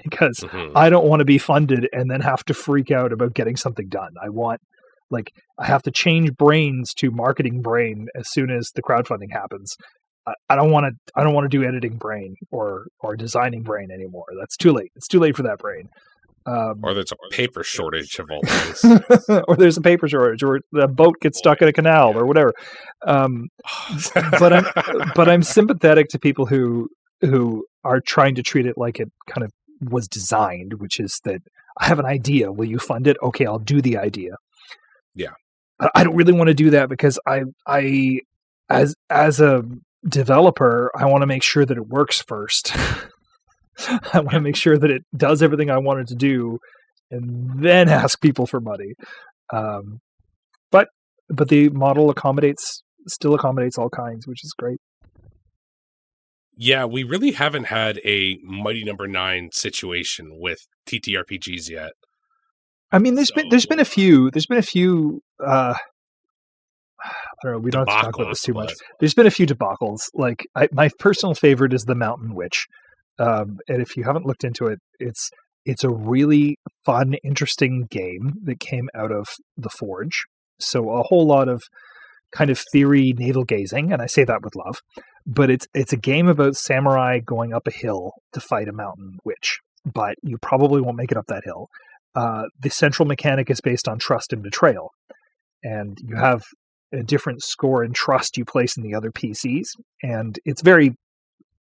because Mhm. I don't want to be funded and then have to freak out about getting something done. I have to change brains to marketing brain as soon as the crowdfunding happens. I don't want to do editing brain or designing brain anymore. That's too late. It's too late for that brain. Or there's a paper shortage of all things. Or there's a paper shortage, or the boat gets stuck in a canal, or whatever. But I'm sympathetic to people who are trying to treat it like it kind of was designed, which is that I have an idea. Will you fund it? Okay, I'll do the idea. Yeah. I don't really want to do that because I as a developer, I want to make sure that it works first. I want to make sure that it does everything I want it to do, and then ask people for money. But the model still accommodates all kinds, which is great. Yeah, we really haven't had a Mighty Number 9 situation with TTRPGs yet. I mean, there's been a few. I don't know. We don't have to talk about this too much. There's been a few debacles. Like, my personal favorite is the Mountain Witch. And if you haven't looked into it, it's a really fun, interesting game that came out of the Forge. So a whole lot of kind of theory navel gazing, and I say that with love. But it's a game about samurai going up a hill to fight a mountain witch. But you probably won't make it up that hill. The central mechanic is based on trust and betrayal, and you have a different score in trust you place in the other PCs, and it's very.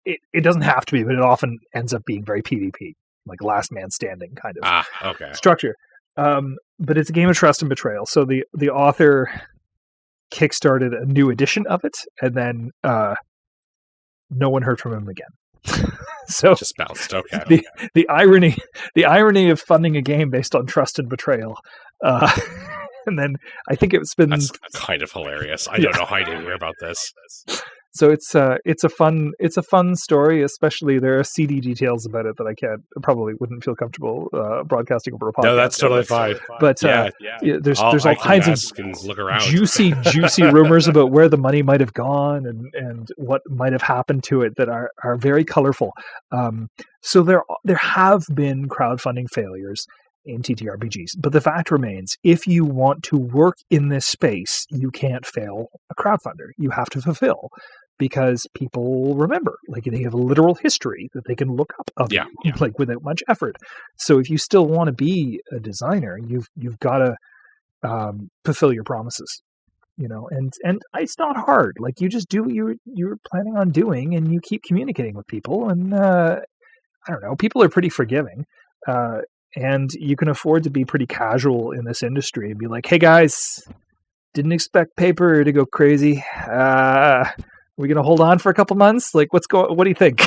It doesn't have to be, but it often ends up being very PvP, like last man standing kind of structure. But it's a game of trust and betrayal. So the author kickstarted a new edition of it, and then no one heard from him again. So just bounced. Okay. The irony of funding a game based on trust and betrayal. And then I think that's kind of hilarious. I don't know how I didn't hear about this. So it's a fun story. Especially there are CD details about it that probably wouldn't feel comfortable broadcasting over a podcast. No, that's totally fine. But there's all kinds of look around. juicy rumors about where the money might have gone and what might have happened to it that are very colorful. So there have been crowdfunding failures in TTRPGs, but the fact remains, if you want to work in this space, you can't fail a crowdfunder. You have to fulfill, because people remember, like, they have a literal history that they can look up of you, like, without much effort. So if you still want to be a designer, you've got to fulfill your promises, and it's not hard. Like, you just do what you're planning on doing, and you keep communicating with people, and I don't know, people are pretty forgiving. And you can afford to be pretty casual in this industry and be like, hey guys, didn't expect paper to go crazy. We're going to hold on for a couple months. Like, what do you think?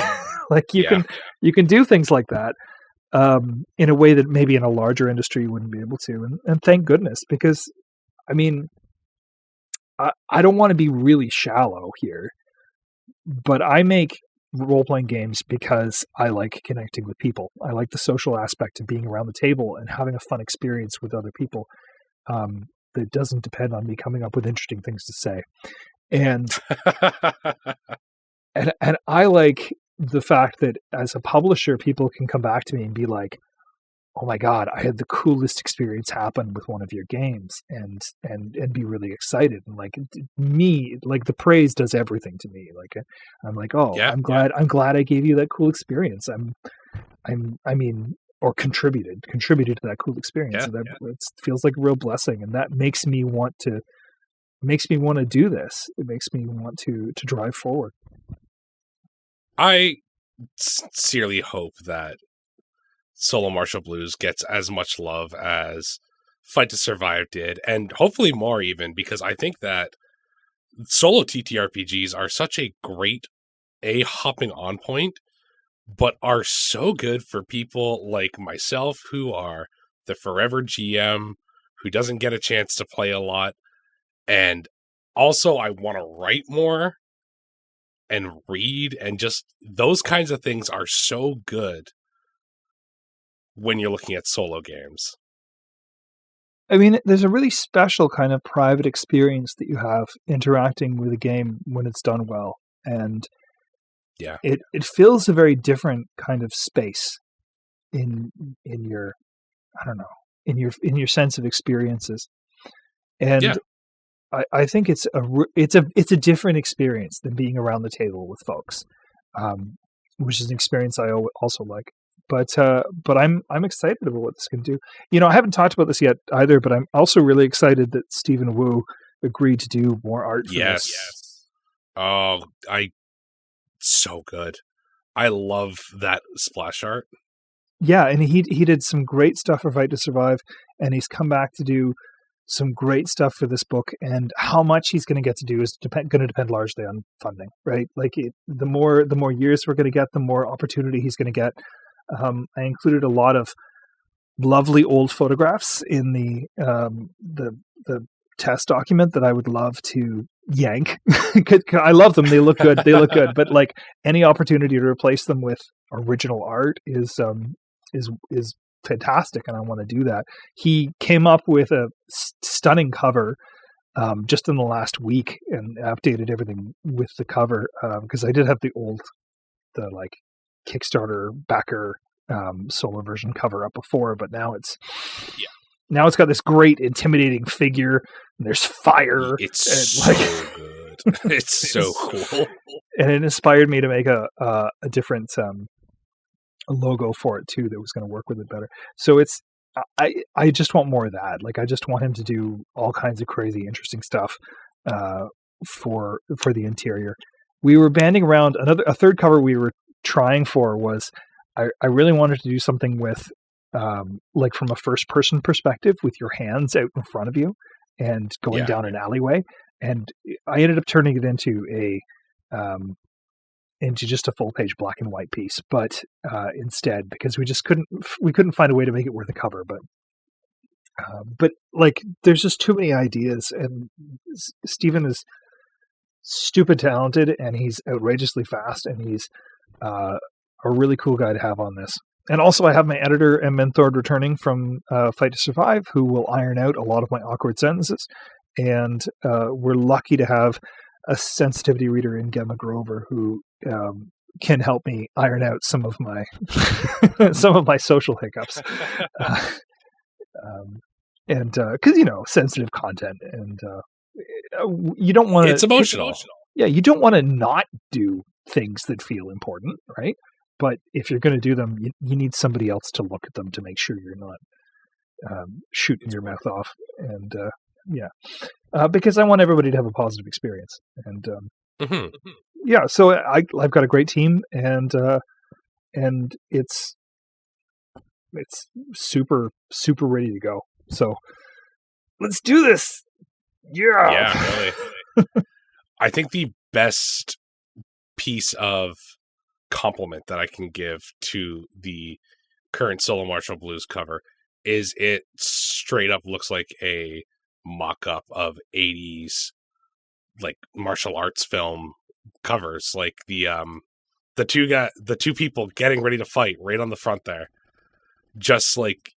Like, you can do things like that in a way that maybe in a larger industry you wouldn't be able to. And thank goodness, because I mean, I don't want to be really shallow here, but I make role-playing games because I like connecting with people. I like the social aspect of being around the table and having a fun experience with other people that doesn't depend on me coming up with interesting things to say. And and I like the fact that as a publisher, people can come back to me and be like, oh my God, I had the coolest experience happen with one of your games, and be really excited. And like, the praise does everything to me. Like, I'm like, oh, yeah, I'm glad I gave you that cool experience. Or contributed to that cool experience. Yeah, it feels like a real blessing. And that makes me want to do this. It makes me want to drive forward. I sincerely hope that Solo Martial Blues gets as much love as Fight to Survive did, and hopefully more even, because I think that solo TTRPGs are such a great hopping on point, but are so good for people like myself who are the forever GM, who doesn't get a chance to play a lot, and also I want to write more and read, and just those kinds of things are so good when you're looking at solo games. I mean, there's a really special kind of private experience that you have interacting with a game when it's done well. And Yeah. it fills a very different kind of space in your, I don't know, in your sense of experiences. And I think it's a different experience than being around the table with folks, which is an experience I also like. But I'm excited about what this can do. I haven't talked about this yet either, but I'm also really excited that Stephen Wu agreed to do more art for this. Yes. Oh, so good. I love that splash art. Yeah, and he did some great stuff for Fight to Survive, and he's come back to do some great stuff for this book. And how much he's going to get to do is going to depend largely on funding, right? Like the more years we're going to get, the more opportunity he's going to get. I included a lot of lovely old photographs in the test document that I would love to yank. I love them; they look good. But like any opportunity to replace them with original art is fantastic, and I want to do that. He came up with a stunning cover just in the last week and updated everything with the cover because I did have the Kickstarter backer solo version cover up before, but now it's got this great intimidating figure and there's fire. It's so good. It's so cool. And it inspired me to make a different a logo for it too that was going to work with it better. So I just want more of that. Like I just want him to do all kinds of crazy interesting stuff for the interior. We were banding around a third cover we were trying for was I really wanted to do something with like from a first person perspective with your hands out in front of you and going down an alleyway. And I ended up turning it into into just a full page black and white piece, but instead, because we couldn't find a way to make it worth a cover, but like there's just too many ideas, and Stephen is stupid talented and he's outrageously fast, and he's a really cool guy to have on this. And also I have my editor and mentor returning from Fight to Survive, who will iron out a lot of my awkward sentences. And we're lucky to have a sensitivity reader in Gemma Grover who can help me iron out some of my social hiccups. And because sensitive content, and you don't want to. It's emotional. Yeah, you don't want to not do things that feel important, right? But if you're going to do them, you need somebody else to look at them to make sure you're not shooting your mouth off. And because I want everybody to have a positive experience. And so I've got a great team, and it's super, super ready to go. So let's do this. Yeah, really. I think the best piece of compliment that I can give to the current Solo Martial Blues cover is it straight up looks like a mock-up of 80s like martial arts film covers, like the two people getting ready to fight right on the front there, just like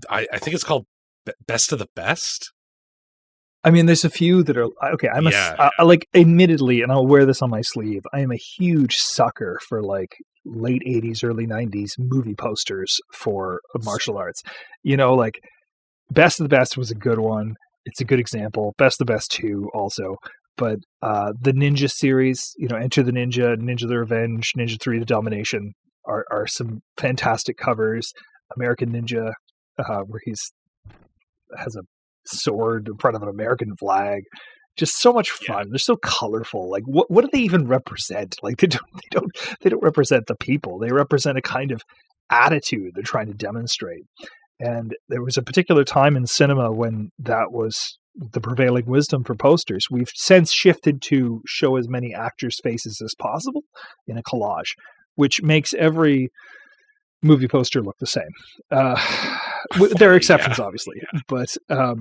I think it's called Best of the Best. I mean, there's a few that are okay. Like, admittedly, and I'll wear this on my sleeve, I am a huge sucker for like late 80s, early 90s movie posters for martial arts. Like Best of the Best was a good one. It's a good example. Best of the Best 2 also. But the Ninja series, Enter the Ninja, Ninja the Revenge, Ninja 3 the Domination are some fantastic covers. American Ninja, where he's has a sword in front of an American flag, just so much fun. They're so colorful. Like what do they even represent? Like they don't represent the people. They represent a kind of attitude they're trying to demonstrate. And there was a particular time in cinema when that was the prevailing wisdom for posters. We've since shifted to show as many actors' faces as possible in a collage, which makes every movie poster look the same. There are exceptions, obviously, but I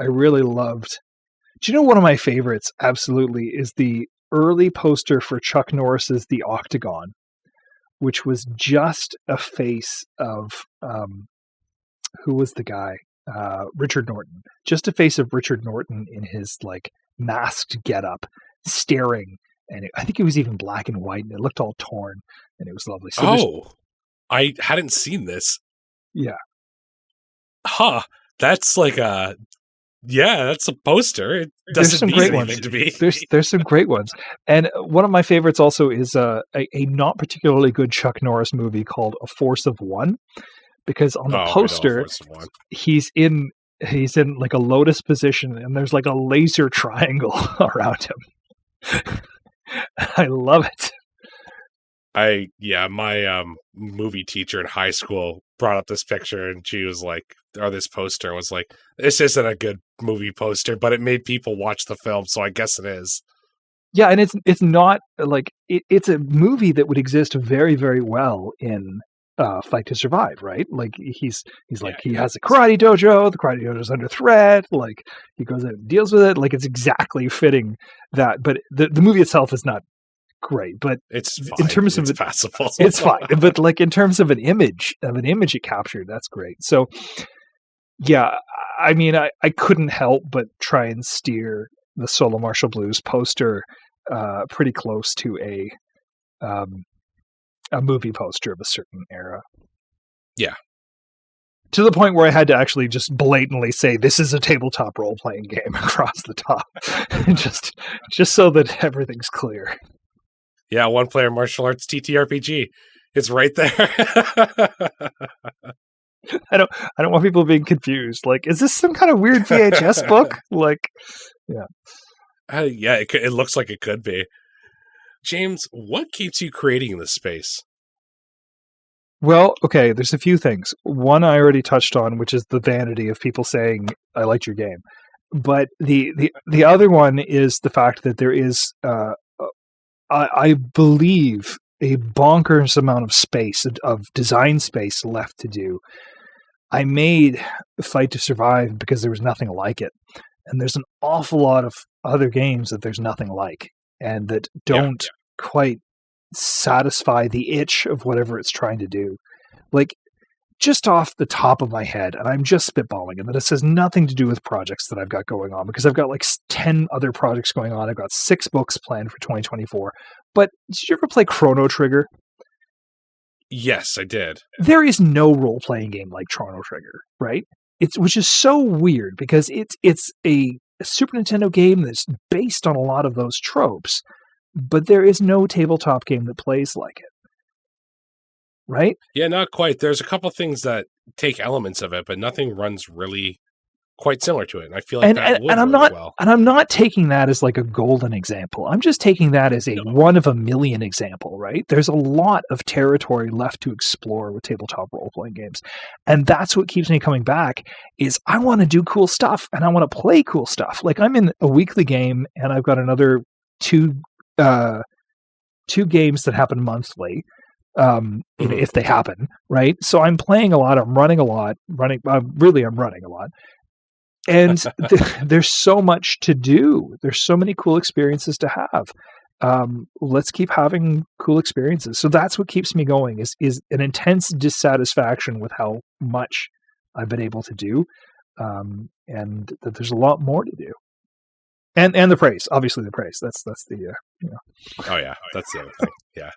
really loved. Do you know one of my favorites? Absolutely, is the early poster for Chuck Norris's The Octagon, which was just a face of who was the guy? Richard Norton. Just a face of Richard Norton in his like masked getup, staring and I think it was even black and white, and it looked all torn, and it was lovely. So I hadn't seen this. Yeah. Huh. That's like that's a poster. It There's doesn't some need great anything ones. to be. There's some great ones. And one of my favorites also is a not particularly good Chuck Norris movie called A Force of One, because on the poster, he's in like a lotus position, and there's like a laser triangle around him. I love it. My movie teacher in high school brought up this picture, and she was like, or this poster was like, this isn't a good movie poster, but it made people watch the film, so I guess it is. Yeah, and it's not like it's a movie that would exist very, very well in Fight to Survive, right? Like he's like he has a karate dojo, the karate dojo's under threat, like he goes out and deals with it, like it's exactly fitting that. But the movie itself is not great, but it's fine. In terms of it's passable. It's fine. But like in terms of an image it captured, that's great. So yeah, I mean, I couldn't help but try and steer the Solo Martial Blues poster pretty close to a movie poster of a certain era. Yeah. To the point where I had to actually just blatantly say this is a tabletop role-playing game across the top, just so that everything's clear. Yeah, one-player martial arts TTRPG. It's right there. I don't want people being confused. Like, is this some kind of weird VHS book? Like, yeah. It looks like it could be. James, what keeps you creating this space? Well, okay, there's a few things. One I already touched on, which is the vanity of people saying, I liked your game. But the other one is the fact that there is, I believe, a bonkers amount of space, of design space left to do. I made Fight to Survive because there was nothing like it. And there's an awful lot of other games that there's nothing like, and that don't quite satisfy the itch of whatever it's trying to do. Like, just off the top of my head, and I'm just spitballing, and that this has nothing to do with projects that I've got going on, because I've got like 10 other projects going on. I've got 6 books planned for 2024. But did you ever play Chrono Trigger? Yes, I did. There is no role-playing game like Chrono Trigger, right? Which is so weird, because it's a Super Nintendo game that's based on a lot of those tropes, but there is no tabletop game that plays like it. Right? Yeah, not quite. There's a couple things that take elements of it, but nothing runs really quite similar to it. And I feel like that would work well. And I'm not taking that as like a golden example. I'm just taking that as a one of a million example, right? There's a lot of territory left to explore with tabletop role-playing games. And that's what keeps me coming back, is I want to do cool stuff, and I want to play cool stuff. Like, I'm in a weekly game, and I've got another two games that happen monthly. If they happen, right? So I'm playing a lot, I'm running a lot, I'm running a lot. And there's so much to do. There's so many cool experiences to have. Let's keep having cool experiences. So that's what keeps me going, is an intense dissatisfaction with how much I've been able to do. And that there's a lot more to do. And the praise, obviously the praise. That's the Oh yeah, that's the other thing. Yeah.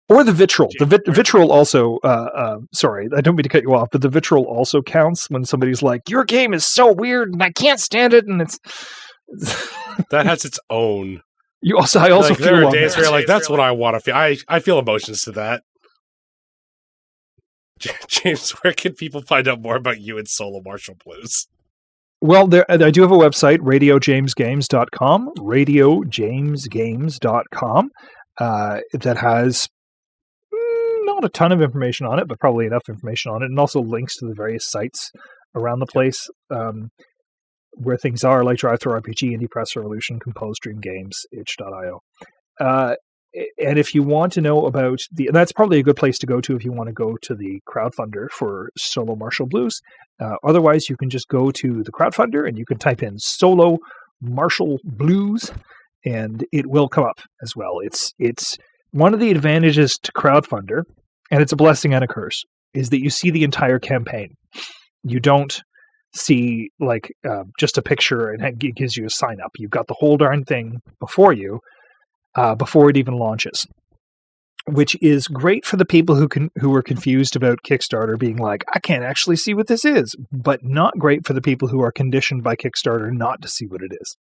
Or the vitriol. The vitriol also, sorry, I don't mean to cut you off, but the vitriol also counts when somebody's like, your game is so weird and I can't stand it, and it's... That has its own... I also like, feel... There are days where you're like, that's what I want to feel. I feel emotions to that. James, where can people find out more about you and Solo Martial Blues? Well, I do have a website, radiojamesgames.com, radiojamesgames.com. That has not a ton of information on it, but probably enough information on it, and also links to the various sites around the place where things are, like Drive-Thru RPG, Indie Press Revolution, Compose Dream Games, itch.io. And if you want to know about that's probably a good place to go to if you want to go to the crowdfunder for Solo Martial Blues. Otherwise, you can just go to the crowdfunder and you can type in Solo Martial Blues, and it will come up as well. It's one of the advantages to crowdfunder, and it's a blessing and a curse, is that you see the entire campaign. You don't see like just a picture and it gives you a sign up. You've got the whole darn thing before you before it even launches, which is great for the people who are confused about Kickstarter being like, I can't actually see what this is, but not great for the people who are conditioned by Kickstarter not to see what it is.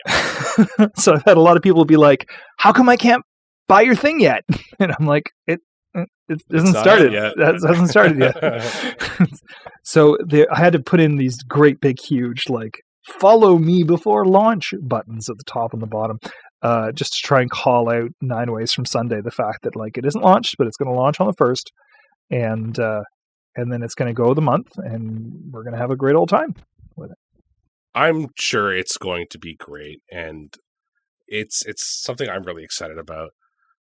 Yeah. So I've had a lot of people be like, how come I can't buy your thing yet? And I'm like, it hasn't started yet. That hasn't started yet. So I had to put in these great big huge like follow me before launch buttons at the top and the bottom, just to try and call out 9 Ways from Sunday the fact that like it isn't launched, but it's going to launch on the 1st, and then it's going to go the month, and we're going to have a great old time with it. I'm sure it's going to be great, and it's something I'm really excited about.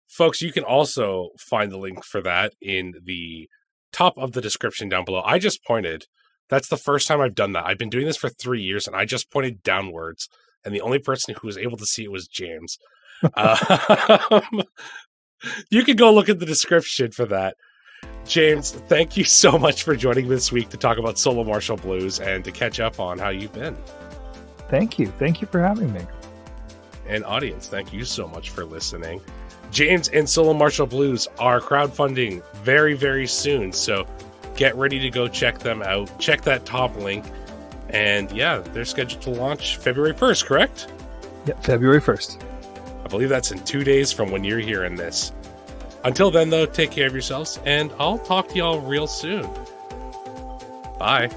Folks, you can also find the link for that in the top of the description down below. I just pointed. That's the first time I've done that. I've been doing this for 3 years, and I just pointed downwards, and the only person who was able to see it was James. You can go look at the description for that. James, thank you so much for joining me this week to talk about Solo Martial Blues and to catch up on how you've been. Thank you. Thank you for having me. And audience, thank you so much for listening. James and Solo Martial Blues are crowdfunding very, very soon, so get ready to go check them out. Check that top link. And yeah, they're scheduled to launch February 1st, correct? Yeah, February 1st. I believe that's in 2 days from when you're hearing this. Until then, though, take care of yourselves, and I'll talk to y'all real soon. Bye.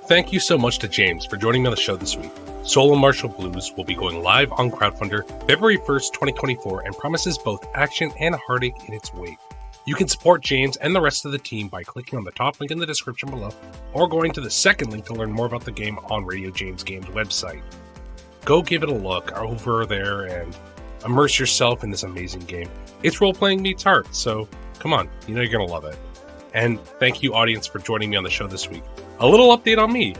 Thank you so much to James for joining me on the show this week. Solo Martial Blues will be going live on Crowdfunder February 1st, 2024, and promises both action and heartache in its wake. You can support James and the rest of the team by clicking on the top link in the description below, or going to the second link to learn more about the game on Radio James Games' website. Go give it a look over there and immerse yourself in this amazing game. It's role-playing meets art, so come on, you know you're going to love it. And thank you, audience, for joining me on the show this week. A little update on me.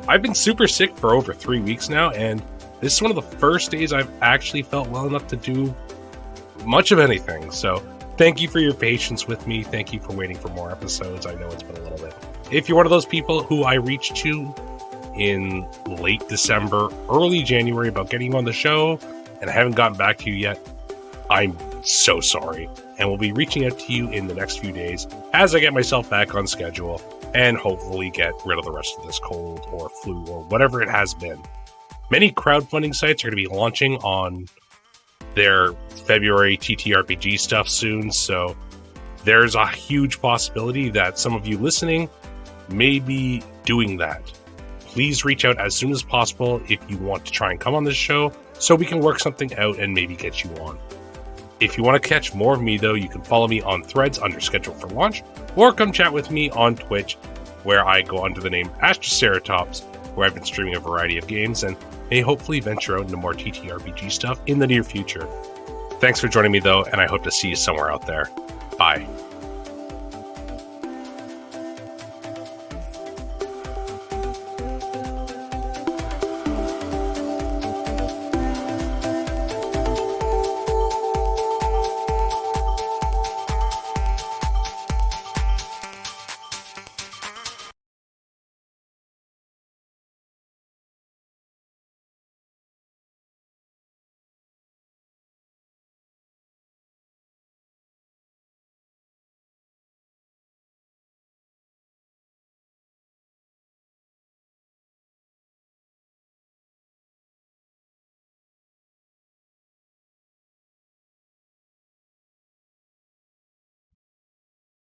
I've been super sick for over 3 weeks now, and this is one of the first days I've actually felt well enough to do much of anything. So thank you for your patience with me. Thank you for waiting for more episodes. I know it's been a little bit. If you're one of those people who I reached to in late December, early January about getting you on the show, and I haven't gotten back to you yet, I'm so sorry. And we'll be reaching out to you in the next few days as I get myself back on schedule and hopefully get rid of the rest of this cold or flu or whatever it has been. Many crowdfunding sites are going to be launching on their February TTRPG stuff soon, so there's a huge possibility that some of you listening may be doing that. Please reach out as soon as possible if you want to try and come on this show so we can work something out and maybe get you on. If you want to catch more of me, though, you can follow me on Threads under Schedule for Launch, or come chat with me on Twitch, where I go under the name Astraceratops, where I've been streaming a variety of games and may hopefully venture out into more TTRPG stuff in the near future. Thanks for joining me, though, and I hope to see you somewhere out there. Bye.